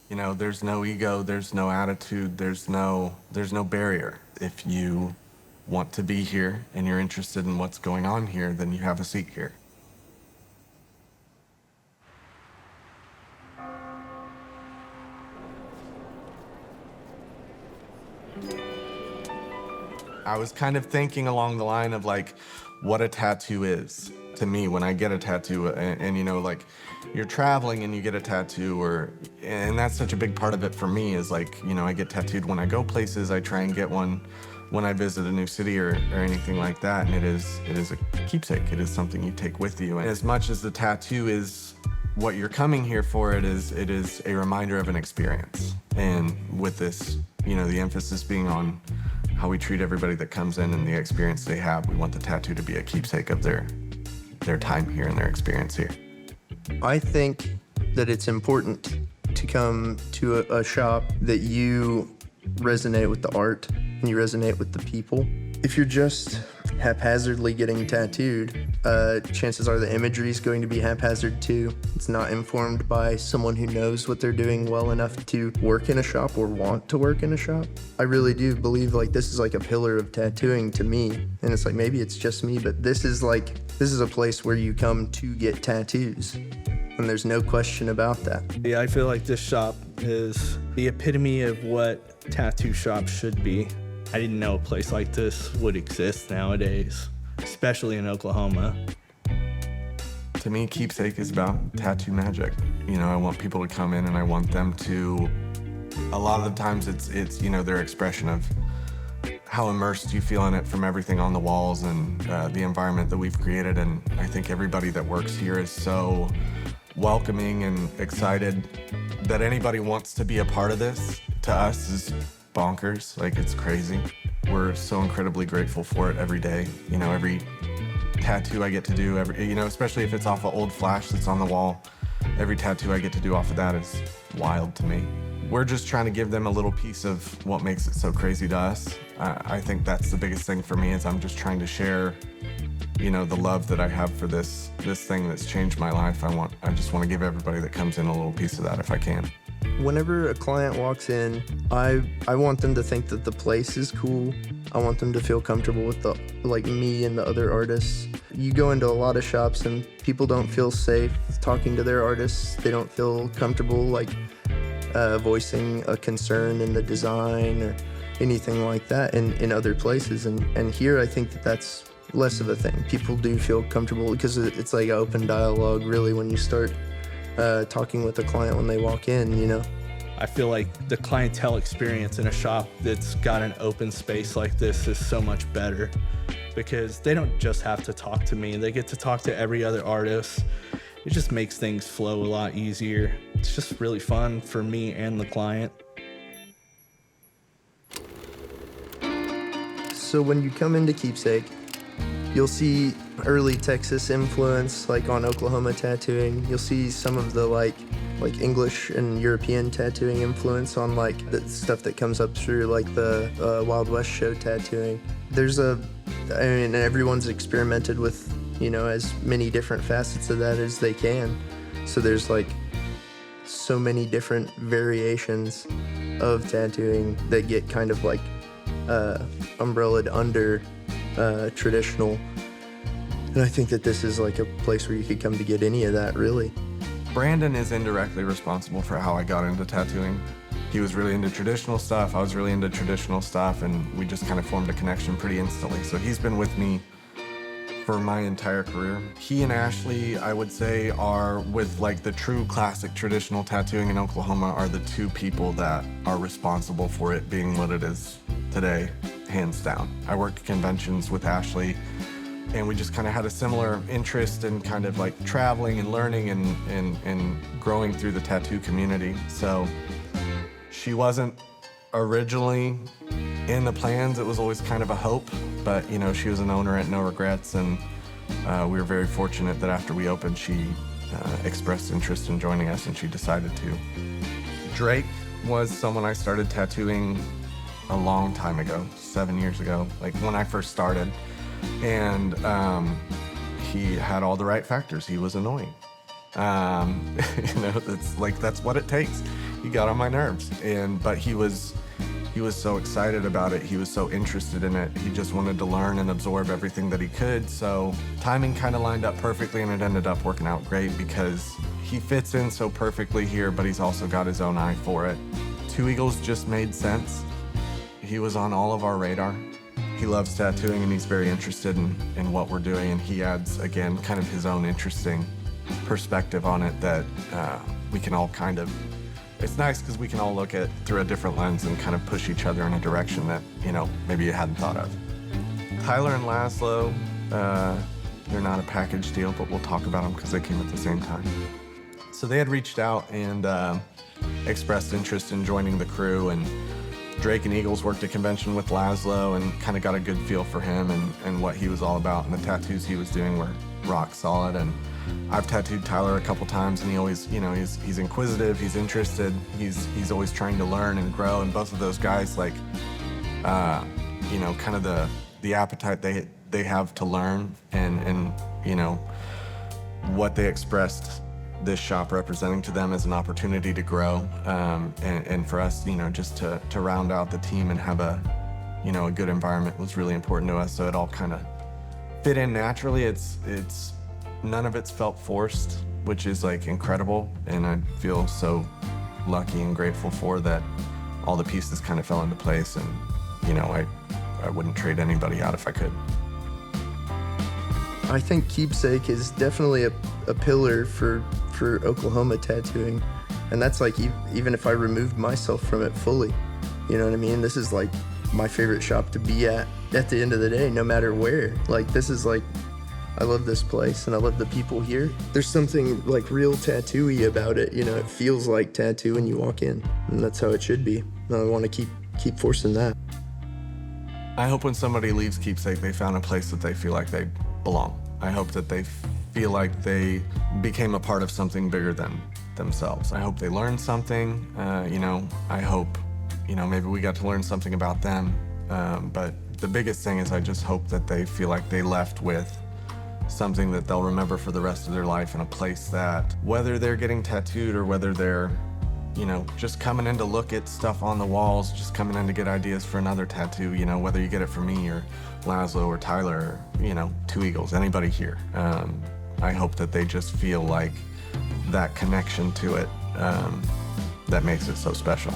You know, there's no ego, there's no attitude, there's no barrier. If you want to be here and you're interested in what's going on here, then you have a seat here. I was kind of thinking along the line of like what a tattoo is to me when I get a tattoo, and you know, like you're traveling and you get a tattoo, and that's such a big part of it for me is like, you know, I get tattooed when I go places. I try and get one when I visit a new city or anything like that, and it is a keepsake. It is something you take with you, and as much as the tattoo is what you're coming here for, it is a reminder of an experience. And with this, you know, the emphasis being on how we treat everybody that comes in and the experience they have, we want the tattoo to be a keepsake of their time here and their experience here. I think that it's important to come to a shop that you resonate with the art and you resonate with the people. If you're just haphazardly getting tattooed, chances are the imagery is going to be haphazard too. It's not informed by someone who knows what they're doing well enough to work in a shop or want to work in a shop. I really do believe like this is like a pillar of tattooing to me. And it's like, maybe it's just me, but this is a place where you come to get tattoos. And there's no question about that. Yeah, I feel like this shop is the epitome of what tattoo shops should be. I didn't know a place like this would exist nowadays, especially in Oklahoma. To me, Keepsake is about tattoo magic. You know, I want people to come in and I want them to, a lot of the times it's you know, their expression of how immersed you feel in it from everything on the walls and the environment that we've created. And I think everybody that works here is so welcoming and excited that anybody wants to be a part of this. To us is bonkers, like it's crazy. We're so incredibly grateful for it every day. You know, every tattoo I get to do, you know, especially if it's off an old flash that's on the wall, every tattoo I get to do off of that is wild to me. We're just trying to give them a little piece of what makes it so crazy to us. I think that's the biggest thing for me is I'm just trying to share, you know, the love that I have for this thing that's changed my life. I just want to give everybody that comes in a little piece of that if I can. Whenever a client walks in, I want them to think that the place is cool. I want them to feel comfortable with me and the other artists. You go into a lot of shops and people don't feel safe talking to their artists. They don't feel comfortable voicing a concern in the design or anything like that in other places. And here I think that that's less of a thing. People do feel comfortable because it's like an open dialogue really when you start talking with a client when they walk in, you know. I feel like the clientele experience in a shop that's got an open space like this is so much better because they don't just have to talk to me, they get to talk to every other artist. It just makes things flow a lot easier. It's just really fun for me and the client. So when you come into Keepsake, you'll see early Texas influence like on Oklahoma tattooing. You'll see some of the like English and European tattooing influence on like the stuff that comes up through like the Wild West show tattooing. Everyone's experimented with, you know, as many different facets of that as they can. So there's like so many different variations of tattooing that get kind of like umbrellaed under traditional. And I think that this is like a place where you could come to get any of that, really. Brandon is indirectly responsible for how I got into tattooing. He was really into traditional stuff, I was really into traditional stuff, and we just kind of formed a connection pretty instantly. So he's been with me for my entire career. He and Ashley, I would say, are with like the true classic traditional tattooing in Oklahoma are the two people that are responsible for it being what it is today, hands down. I worked at conventions with Ashley, and we just kind of had a similar interest in kind of like traveling and learning and growing through the tattoo community. So she wasn't originally in the plans. It was always kind of a hope, but you know, she was an owner at no regrets, and we were very fortunate that after we opened, she expressed interest in joining us, and she decided to. Drake was someone I started tattooing a long time ago, 7 years ago, like when I first started. And he had all the right factors. He was annoying. You know, that's what it takes. he got on my nerves. But he was so excited about it. He was so interested in it. He just wanted to learn and absorb everything that he could. So timing kind of lined up perfectly, and it ended up working out great because he fits in so perfectly here, but he's also got his own eye for it. Two Eagles just made sense. He was on all of our radar. He loves tattooing and he's very interested in what we're doing, and he adds, again, kind of his own interesting perspective on it that we can all kind of, it's nice because we can all look at through a different lens and kind of push each other in a direction that, maybe you hadn't thought of. Tyler and Laszlo, they're not a package deal, but we'll talk about them because they came at the same time. So they had reached out and expressed interest in joining the crew, and Drake and Eagles worked a convention with Laszlo and kind of got a good feel for him and what he was all about, and the tattoos he was doing were rock solid. And I've tattooed Tyler a couple times, and he always, he's inquisitive, he's interested, he's always trying to learn and grow, and both of those guys, like, kind of the appetite they have to learn and what they expressed this shop representing to them as an opportunity to grow, and for us, just to round out the team and have a good environment was really important to us. So it all kind of fit in naturally. It's none of it's felt forced, which is like incredible, and I feel so lucky and grateful for that. All the pieces kind of fell into place, and I wouldn't trade anybody out if I could. I think Keepsake is definitely a pillar for Oklahoma tattooing, and that's like even if I removed myself from it fully, you know what I mean? This is like my favorite shop to be at the end of the day, no matter where. Like, this is like, I love this place and I love the people here. There's something like real tattoo-y about it, it feels like tattoo when you walk in, and that's how it should be. And I want to keep forcing that. I hope when somebody leaves Keepsake, they found a place that they feel like they belong. I hope that they feel like they became a part of something bigger than themselves. I hope they learned something. I hope, maybe we got to learn something about them. But the biggest thing is I just hope that they feel like they left with something that they'll remember for the rest of their life, in a place that, whether they're getting tattooed or whether they're, just coming in to look at stuff on the walls, just coming in to get ideas for another tattoo, whether you get it from me or Laszlo or Tyler, or, Two Eagles, anybody here. I hope that they just feel like that connection to it that makes it so special.